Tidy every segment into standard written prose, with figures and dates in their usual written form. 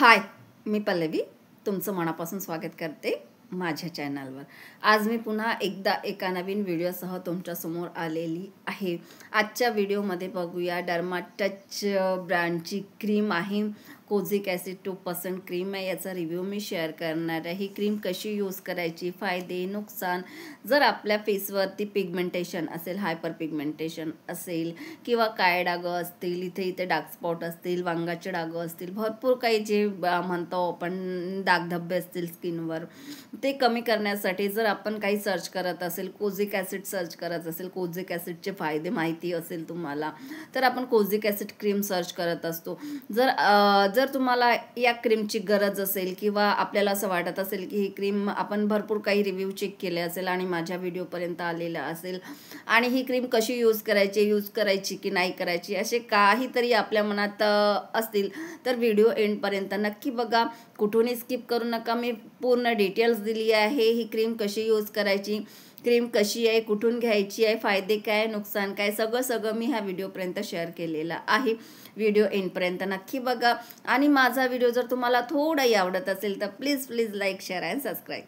हाय, मी पल्लवी तुमचं मनापासून स्वागत करते माझ्या चॅनलवर। आज मी पुन्हा एकदा एका नवीन व्हिडिओसह तुमच्यासमोर आलेली आहे। आजच्या व्हिडिओमध्ये बघूया डर्मा टच ब्रँडची क्रीम आहे, कोझिक ॲसिड 2% क्रीम आहे। याचा रिव्ह्यू मी शेअर करणार आहे। ही क्रीम कशी यूज करायची, फायदे नुकसान, जर आपल्या फेसवरती पिगमेंटेशन असेल, हायपर पिगमेंटेशन असेल किंवा काळे डाग असतील, इथे डार्क स्पॉट असतील, वांगाचे डाग असतील, भरपूर काही जे म्हणतो आपण दागधब्बे असतील स्किनवर, ते कमी करण्यासाठी जर आपण काही सर्च करत असेल, कोझिक ॲसिड सर्च करत असेल, कोझिक ॲसिडचे फायदे माहिती असेल तुम्हाला, तर आपण कोझिक ॲसिड क्रीम सर्च करत असतो। जर तुम्हाला या क्रीमची गरज असेल किंवा आपल्याला असं वाटत असेल की ही क्रीम, आपण भरपूर काही रिव्ह्यू चेक केले असेल आणि माझ्या व्हिडिओपर्यंत आलेला असेल आणि ही क्रीम कशी यूज करायची की नाही करायची, असे काहीतरी आपल्या मनात असतील तर व्हिडिओ एंडपर्यंत नक्की बघा, कुठूनही स्किप करू नका। मी पूर्ण डिटेल्स दिली आहे, ही क्रीम कशी यूज करायची, क्रीम कशी आहे, कुठून घ्यायची आहे, फायदे काय, नुकसान काय, सगळं मी ह्या व्हिडिओपर्यंत शेअर केलेलं आहे। व्हिडिओ एंडपर्यंत नक्की बघा आणि माझा व्हिडिओ जर तुम्हाला थोडाही आवडत असेल तर please like, share and subscribe.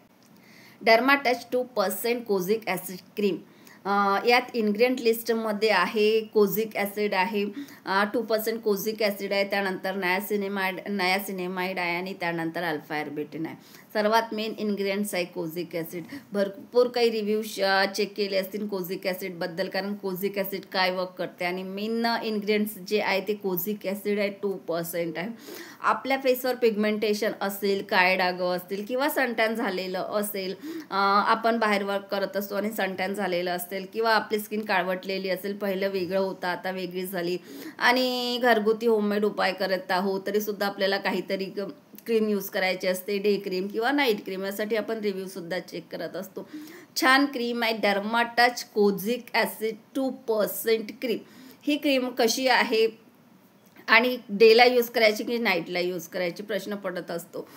Derma touch 2% kojic acid cream, यात इन्ग्रेडियंट लिस्टमध्ये आहे कोझिक ॲसिड आहे, 2% कोझिक ॲसिड आहे, त्यानंतर नायासिनेमाइड आहे आणि त्यानंतर अल्फा आर्बिटिन आहे। सर्वात मेन इन्ग्रेडियंट्स आहे कोझिक ॲसिड। भरपूर काही रिव्ह्यू चेक केले असतील कोझिक ॲसिडबद्दल, कारण कोझिक ॲसिड काय वर्क करते आणि मेन इन्ग्रेडियंट्स जे आहे ते कोझिक ॲसिड आहे, 2% आहे। आपल्या फेसवर पिगमेंटेशन असेल, काळे डाग असतील किंवा सनटॅन झालेलं असेल, आपण बाहेर वर्क करत असतो आणि सनटॅन झालेलं असेल किंवा आपली स्किन काळवटलेली असेल, पहिलं वेगळं होतं आता वेगळी झाली आणि घरगुती होममेड उपाय करत आहोत तरीसुद्धा आपल्याला काहीतरी क्रीम यूज करायची असते, डे क्रीम किंवा नाईट क्रीम, यासाठी आपण रिव्ह्यूसुद्धा चेक करत असतो। छान क्रीम आहे डर्मा टच कोझिक ॲसिड 2% क्रीम। ही क्रीम कशी आहे आणि डेला यूज करायची की नाईटला यूज करायची प्रश्न पडत असतो।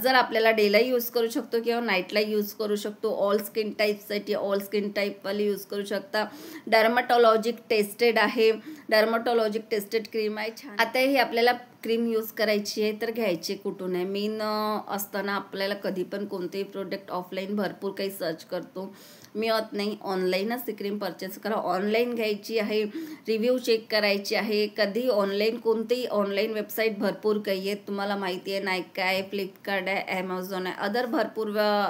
जर आपल्याला डेला यूज करू शकतो किंवा नाईटला यूज करू शकतो, ऑल स्किन टाईपसाठी ऑल स्किन टाईपवाले यूज करू शकता। डर्माटॉलॉजिक टेस्टेड आहे, डर्माटॉलॉजिक टेस्टेड क्रीम आहे, छान। आता ही आपल्याला क्रीम यूज करायची आहे तर घ्यायची कुठून आहे, मेन असताना आपल्याला कधी पण कोणतेही प्रोडक्ट ऑफलाईन भरपूर काही सर्च करतो, मिळत नाही, ऑनलाईनच ती क्रीम परचेस करा। ऑनलाईन घ्यायची आहे, रिव्ह्यू चेक करायची आहे। कधी ऑनलाईन कोणतीही ऑनलाईन वेबसाईट भरपूर काही आहेत, तुम्हाला माहिती आहे, नायका आहे, फ्लिपकार्ट आहे, ॲमेझॉन आहे, अदर भरपूर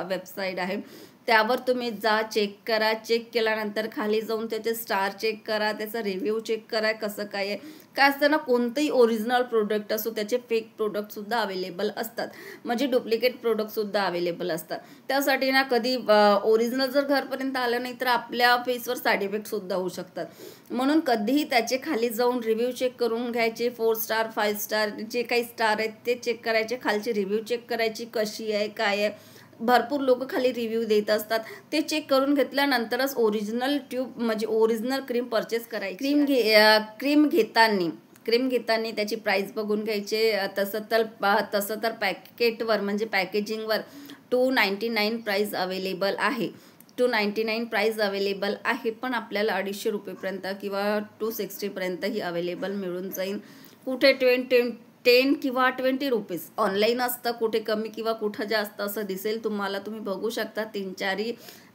वेबसाईट आहे, त्यावर तुम्ही जा, चेक करा। चेक केल्यानंतर खाली जाऊन त्याचे स्टार चेक करा, त्याचा रिव्ह्यू चेक करा कसं काय आहे। काय असतं ना, कोणतेही ओरिजिनल प्रोडक्ट असो त्याचे फेक प्रोडक्टसुद्धा अवेलेबल असतात, म्हणजे डुप्लिकेट प्रोडक्टसुद्धा अवेलेबल असतात। त्यासाठी ना कधी ओरिजिनल जर घरपर्यंत आलं नाही तर आपल्या फेसवर साईड इफेक्टसुद्धा होऊ शकतात, म्हणून कधीही त्याचे खाली जाऊन रिव्ह्यू चेक करून घ्यायचे। 4 स्टार 5 स्टार जे काही स्टार आहेत ते चेक करायचे, खालची रिव्ह्यू चेक करायची कशी आहे काय आहे। भरपूर लोक खाली रिव्ह्यू देत असतात, ते चेक करून घेतल्यानंतरच ओरिजिनल ट्यूब म्हणजे ओरिजिनल क्रीम परचेस करायची। क्रीम घेताना त्याची प्राइस बघून घ्यायचे। तसं तर पॅकेटवर म्हणजे पॅकेजिंगवर 299 प्राइस अवेलेबल आहे, 299 प्राइस अवेलेबल आहे, पण आपल्याला 250 रुपयेपर्यंत किंवा 260 पर्यंत ही अवेलेबल मिळून जाईल। कुठे 10 किंवा 20 रुपीज ऑनलाईन असतं, कुठे कमी किंवा कुठं जास्त असं दिसेल तुम्हाला, तुम्ही बघू शकता। 3-4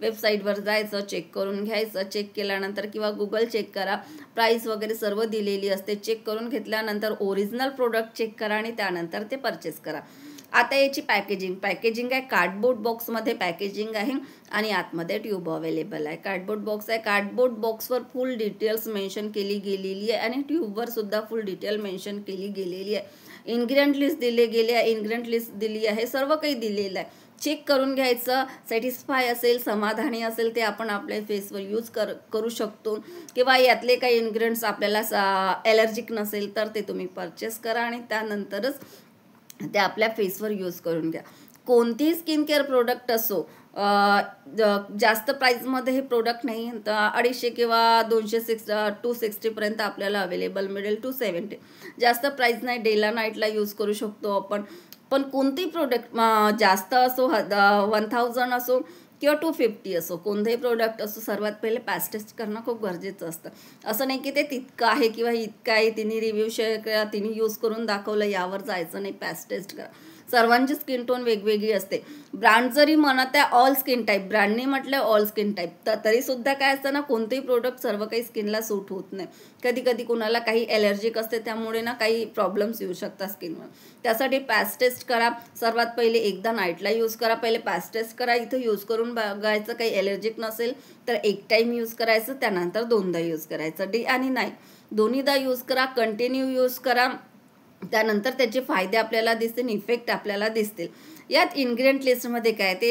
वेबसाईटवर जायचं, चेक करून घ्यायचं। चेक केल्यानंतर किंवा गुगल चेक करा, प्राईस वगैरे सर्व दिलेली असते। चेक करून घेतल्यानंतर ओरिजिनल प्रोडक्ट चेक करा आणि त्यानंतर ते परचेस करा। आता याची पॅकेजिंग आहे, कार्डबोर्ड बॉक्समध्ये पॅकेजिंग आहे आणि आतमध्ये ट्यूब अवेलेबल आहे। कार्डबोर्ड बॉक्स आहे, कार्डबोर्ड बॉक्सवर फुल डिटेल्स मेन्शन केली गेलेली आहे आणि ट्यूबवर सुद्धा फुल डिटेल मेन्शन केली गेलेली आहे। इन्ग्रेडियंट लिस्ट दिले गेले आहे, इन्ग्रेडियंट लिस्ट दिली आहे, सर्व काही दिलेलं आहे। चेक करून घ्यायचं, सॅटिस्फाय असेल, समाधानी असेल ते आपण आपल्या फेसवर यूज करू शकतो किंवा यातले काही इन्ग्रेडियंट्स आपल्याला ॲलर्जिक नसेल तर ते तुम्ही परचेस करा आणि त्यानंतरच ते आपल्या फेसवर यूज करून घ्या। कोणतीही स्किन केअर प्रोडक्ट असो, जास्त प्राईजमध्ये हे प्रोडक्ट नाही, 250 किंवा 260 पर्यंत आपल्याला अवेलेबल मिळेल, 270 जास्त प्राईज नाही, डेला नाईटला यूज करू शकतो आपण। पण कोणतेही प्रोडक्ट जास्त असो, 1000 असो किंवा 250 असो, कोणतेही प्रोडक्ट असो, सर्वात पहिले पॅच टेस्ट करणं खूप गरजेचं असतं. असं नाही की ते तितकं आहे किंवा इतकं आहे, तिने रिव्ह्यू शेअर करा, तिने यूज करून दाखवलं, यावर जायचं नाही. पॅच टेस्ट करा. सर्वांची स्किन टोन वेगवेगळी असते. ब्रँड जरी म्हणत आहे ऑल स्किन टाईप, ब्रँडने म्हटलं ऑल स्किन टाईप, तर तरीसुद्धा काय असतं ना, कोणतेही प्रोडक्ट सर्व काही स्किनला सूट होत नाही. कधी कधी कुणाला काही ॲलर्जिक असते, त्यामुळे ना काही प्रॉब्लेम्स येऊ शकतात स्किनवर. त्यासाठी पॅच टेस्ट करा. सर्वात पहिले एकदा नाईटला यूज करा, पहिले पॅच टेस्ट करा, इथं यूज करून बघायचं. काही ॲलर्जिक नसेल तर एक टाईम यूज करायचं, त्यानंतर 2दा यूज करायचं. डे आणि नाईट दोन्हीदा यूज करा, कंटिन्यू यूज करा. त्यानंतर त्याचे फायदे आपल्याला दिसतील, इफेक्ट आपल्याला दिसतील. यात इन्ग्रेडियंट लिस्टमध्ये काय, ते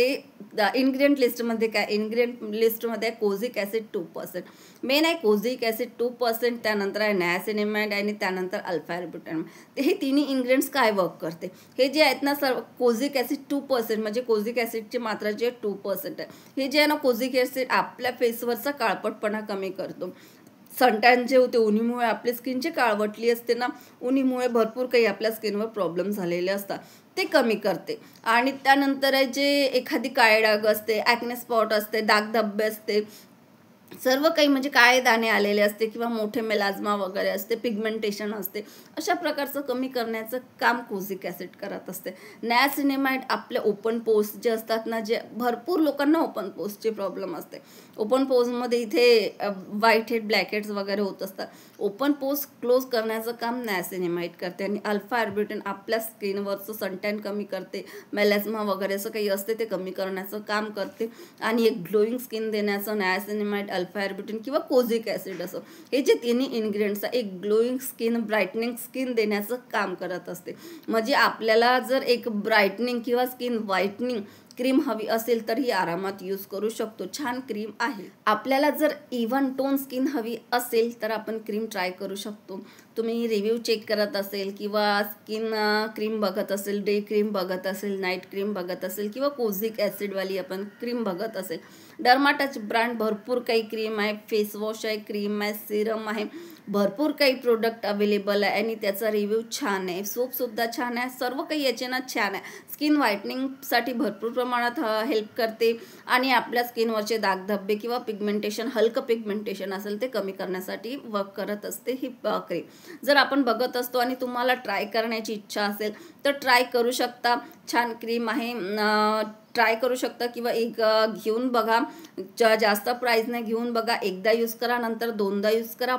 इन्ग्रेडियंट लिस्टमध्ये कोझिक ॲसिड 2%, मेन आहे कोझिक ॲसिड 2%, त्यानंतर आहे नायसिनेमाइड आणि त्यानंतर अल्फा आर्ब्युटिन. ते हे तिन्ही इन्ग्रेडियंट्स काय वर्क करते, हे जे आहेत ना सर, कोझिक ॲसिड 2%, म्हणजे कोझिक ॲसिडची मात्रा जी आहे 2% आहे. हे जे आहे ना, कोझिक ॲसिड आपल्या फेसवरचा काळपटपणा कमी करतो. सनटॅन जे होते, उन्हीमुळे आपली स्किन जी काळवटली असते ना, उन्हीमुळे भरपूर काही आपल्या स्किनवर प्रॉब्लेम झालेले असतात, ते कमी करते. आणि त्यानंतर आहे जे एखादी काळे डाग असते, ॲक्ने स्पॉट असते, दागधब्बे असते, सर्व काही म्हणजे काळे दाणे आलेले असते किंवा मोठे मेलाझ्मा वगैरे असते, पिगमेंटेशन असते, अशा प्रकारचं कमी करण्याचं काम कोझिक ॲसिड करत असते. नायसिनेमाइड आपले ओपन पोर्स जे असतात ना, जे भरपूर लोकांना ओपन पोर्सची प्रॉब्लेम असते. ओपन पोर्समध्ये इथे व्हाईट हेड, ब्लॅक हेड्स वगैरे होत असतात. ओपन पोर्स क्लोज करण्याचं काम नायसिनेमाइड करते. आणि अल्फा आर्ब्युटिन आपल्या स्किनवरचं सनटॅन कमी करते, मेलाझ्मा वगैरे असं काही असते ते कमी करण्याचं काम करते. आणि एक ग्लोईंग स्किन देण्याचं नायसिनेमाइड, अल्फा आर्ब्युटिन किंवा कोझिक ॲसिड असो, हे जे तिन्ही इन्ग्रेडियंट्स एक ग्लोईंग स्किन, ब्राईटनिंग स्किन देण्याचं काम करत असते. म्हणजे आपल्याला जर एक ब्राईटनिंग किंवा स्किन व्हाईटनिंग क्रीम हवी असेल तर ही आरामात यूज करू शकतो. छान क्रीम आहे. आपल्याला जर इव्हन टोन स्किन हवी असेल तर आपण क्रीम ट्राय करू शकतो. तुम्ही रिव्ह्यू चेक करत असेल किंवा स्किन क्रीम बघत असेल, डे क्रीम बघत असेल, नाईट क्रीम बघत असेल किंवा कोझिक ॲसिडवाली आपण क्रीम बघत असेल, डर्माटच ब्रँड भरपूर काही क्रीम आहे, फेस वॉश आहे, क्रीम आहे, सिरम आहे, भरपूर काही प्रोडक्ट अवेलेबल आहे आणि त्याचा रिव्ह्यू छान आहे. सोपसुद्धा छान आहे, सर्व काही याचे ना छान आहे. स्किन व्हाईटनिंगसाठी भरपूर प्रमाणात हेल्प करते आणि आपल्या स्किनवरचे दागधब्बे किंवा पिगमेंटेशन, हलकं पिगमेंटेशन असेल ते कमी करण्यासाठी वर्क करत असते ही क्रीम. जर आपण बघत असतो आणि तुम्हाला ट्राय करण्याची इच्छा असेल तर ट्राय करू शकता. छान क्रीम आहे, ट्राय करू शकता किंवा एक घेऊन बघा. जास्त प्राईजने घेऊन बघा, एकदा यूज करा, नंतर 2दा यूज करा.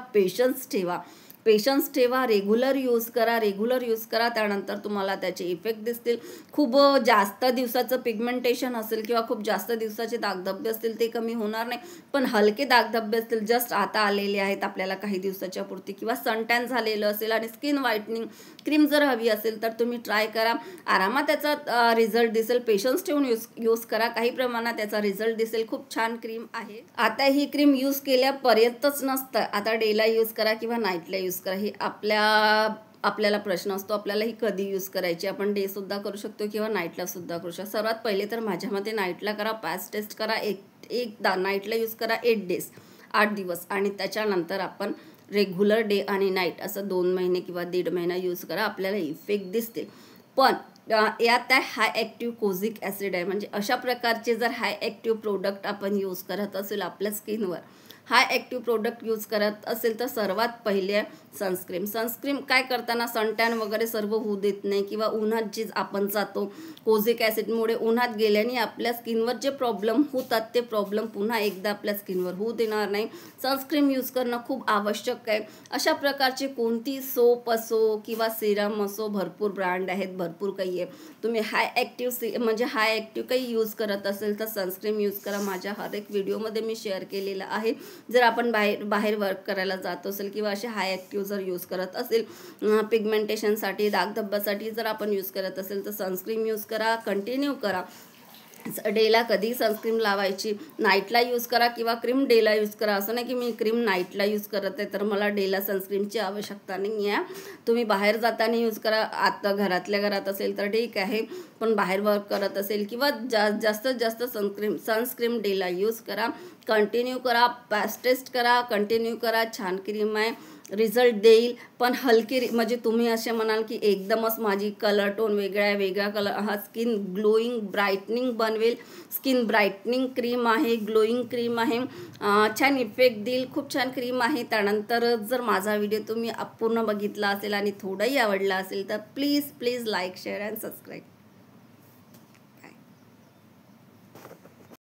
पेशन्स ठेवा, रेग्युलर यूज करा, त्यानंतर तुम्हाला त्याचे इफेक्ट दिसतील. खूप जास्त दिवसाचं पिगमेंटेशन असेल किंवा खूप जास्त दिवसाचे दागधब्बे असतील ते कमी होणार नाही, पण हलके दागधब्बे असतील, जस्ट आता आलेले आहेत आपल्याला काही दिवसाच्या पुरती, किंवा सनटॅन झालेलं असेल आणि स्किन व्हाईटनिंग क्रीम जर हवी असेल तर तुम्ही ट्राय करा. आरामात त्याचा रिझल्ट दिसेल. पेशन्स ठेवून यूज करा, काही प्रमाणात त्याचा रिझल्ट दिसेल. खूप छान क्रीम आहे. आता ही क्रीम यूज केल्यापर्यंतच नसतं, आता डेला यूज करा किंवा नाईटला यूज करा, ही आपल्याला प्रश्न असतो, आपल्याला ही कधी यूज करायची. आपण डे सुद्धा करू शकतो किंवा नाईटला सुद्धा करू शकतो. सर्वात पहिले तर माझ्या मते नाईटला करा, पॅच टेस्ट करा, एकदा नाईटला यूज करा 8 दिवस, आणि त्याच्यानंतर आपण रेग्युलर डे आणि नाईट असं 2 महिने किंवा 1.5 महिना यूज करा, आपल्याला इफेक्ट दिसते. पण यात हाय ॲक्टिव्ह कोझिक ॲसिड आहे, म्हणजे अशा प्रकारचे जर हाय ॲक्टिव्ह प्रोडक्ट आपण यूज करत असेल आपल्या स्किनवर, हाय ॲक्टिव्ह प्रोडक्ट यूज करत असेल तर सर्वात पहिले सनस्क्रीम काय करताना सनटॅन वगैरे सर्व होऊ देत नाही, किंवा उन्हात जे आपण जातो कोझिक ॲसिडमुळे उन्हात गेल्याने आपल्या स्किनवर जे प्रॉब्लेम होतात ते प्रॉब्लेम पुन्हा एकदा आपल्या स्किनवर होऊ देणार नाही. सनस्क्रीम यूज करणं खूप आवश्यक आहे. अशा प्रकारचे कोणती सोप असो किंवा सिरम असो, भरपूर ब्रँड आहेत, भरपूर काही आहे. तुम्ही हाय ॲक्टिव्ह काही यूज करत असेल तर सनस्क्रीम यूज करा. माझ्या हर एक व्हिडिओमध्ये मी शेअर केलेलं आहे. जर आपण बाहेर वर्क करायला जात असेल किंवा असे हाय ॲक्टिव्ह जर यूज करत असेल, पिगमेंटेशनसाठी, दागधब्ब्यासाठी जर आपण यूज करत असेल तर सनस्क्रीम यूज करा, कंटिन्यू करा. डेला कधी सनस्क्रीम लावायची, नाईटला यूज करा किंवा क्रीम डेला यूज करा. असं नाही की मी क्रीम नाईटला यूज करत आहे तर मला डेला सनस्क्रीमची आवश्यकता नाही आहे. तुम्ही बाहेर जाताना यूज करा. आता घरातल्या घरात असेल तर ठीक आहे, पण बाहेर वर्क करत असेल किंवा जास्तीत जास्त सनस्क्रीम डेला यूज करा, कंटिन्यू करा, पॅच टेस्ट करा, कंटिन्यू करा. छान क्रीम आहे रिझल्ट देईल, पण हलकी म्हणजे तुम्ही असे म्हणाल की एकदमच माझी कलर टोन वेगळा कलर, हा स्किन ग्लोईंग ब्राईटनिंग बनवेल. स्किन ब्राईटनिंग क्रीम आहे, ग्लोईंग क्रीम आहे, छान इफेक्ट देईल, खूप छान क्रीम आहे. त्यानंतर जर माझा व्हिडिओ तुम्ही अपूर्ण बघितला असेल आणि थोडाही आवडला असेल तर please like share and subscribe.